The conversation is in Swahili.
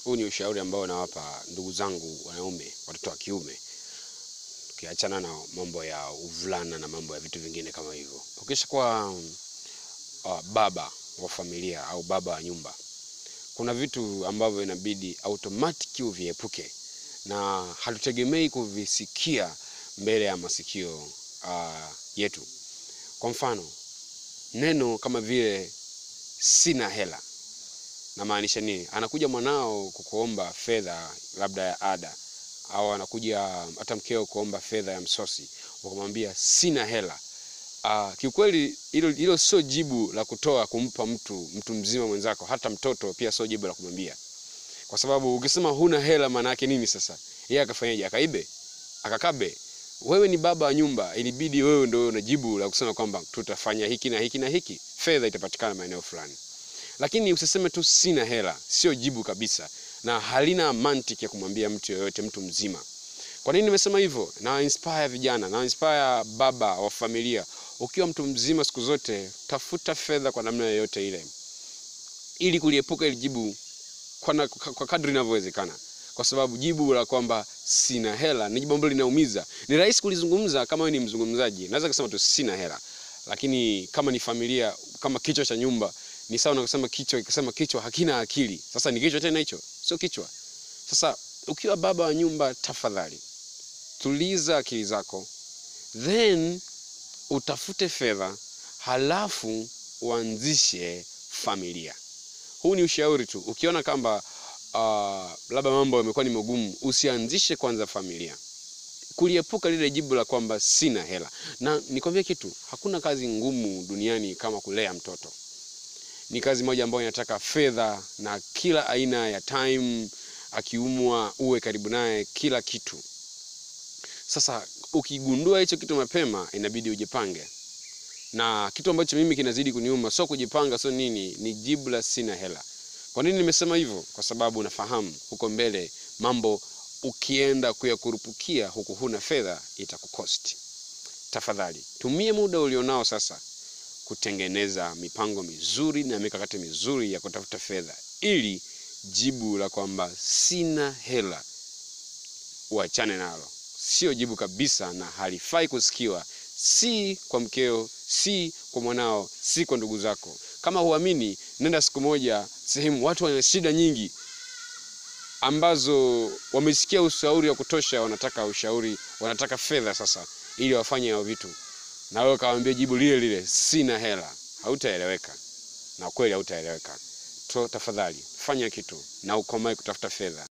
Huu ni ushauri ambao nawapa ndugu zangu wanaume, watoto wa kiume. Ukiachana na mambo ya uvulana na mambo ya vitu vingine kama hivyo. Ukisha kwa baba wa familia au baba wa nyumba, kuna vitu ambavyo inabidi automatic uviepuke na hatutegemei kuvisikia mbele ya masikio yetu. Kwa mfano, neno kama vile sina hela. Na maanisha nini? Anakuja mwanao kukuomba fedha labda ya ada, au anakuja hata mkeo kuomba fedha ya msosi, ukamwambia sina hela. Kiukweli hilo sio jibu la kutoa kumpa mtu mzima mwenzako, hata mtoto pia sio jibu la kumwambia. Kwa sababu ukisema huna hela maana yake nini sasa? Yeye akafanyaje? Akaibe? Akakabe? Wewe ni baba wa nyumba, ilibidi wewe ndio unajibu la kusema kwamba tutafanya hiki na hiki na hiki, fedha itapatikana maeneo fulani. Lakini usiseme tu sina hela, sio jibu kabisa na halina mantiki ya kumwambia mtu yoyote, mtu mzima. Kwa nini nimesema hivyo? Na inspire vijana, na inspire baba wa familia. Ukiwa mtu mzima siku zote, tafuta fedha kwa namna yoyote ile, ili kuliepuka ile jibu kwa kadri inavyowezekana. Kwa sababu jibu la kwamba sina hela ni jibu ambalo linaumiza. Ni rahisi kulizungumza kama wewe ni mzungumzaji, naweza kusema tu sina hela. Lakini kama ni familia, kama kichwa cha nyumba, ni sawa na kusema kichwa, ikisema kichwa hakina akili. Sasa ni kichwa tena hicho? Sio kichwa. Sasa ukiwa baba wa nyumba, tafadhali tuliza akili zako, then utafute fedha, halafu uanzishe familia. Huu ni ushauri tu. Ukiona kwamba labda mambo yamekuwa ni magumu, usianzishe kwanza familia, kuliepuka lile jibu la kwamba sina hela. Na nikwambie kitu, hakuna kazi ngumu duniani kama kulea mtoto. Ni kazi moja ambayo inataka fedha na kila aina ya time, akiumwa uwe karibu naye, kila kitu. Sasa ukigundua hicho kitu mapema, inabidi ujipange. Na kitu ambacho mimi kinazidi kuniuma, sio kujipanga, sio nini, ni jibu la sina hela. Kwa nini nimesema hivyo? Kwa sababu unafahamu huko mbele mambo ukienda kuyakurupukia huku huna fedha itakukosti. Tafadhali tumie muda ulionao sasa kutengeneza mipango mizuri na mikakati mizuri ya kutafuta fedha, ili jibu la kwamba sina hela uachane nalo. Sio jibu kabisa na halifai kusikiwa, si kwa mkeo, si kwa mwanao, si kwa ndugu zako. Kama huamini, nenda siku moja sehemu watu wana shida nyingi ambazo wamesikia ushauri wa kutosha, wanataka ushauri, wanataka fedha sasa ili wafanye hao vitu. Na wewe kawaambia jibu lile lile, sina hela. Hautaeleweka. Na kweli hautaeleweka. Tafadhali fanya kitu na ukomae kutafuta fedha.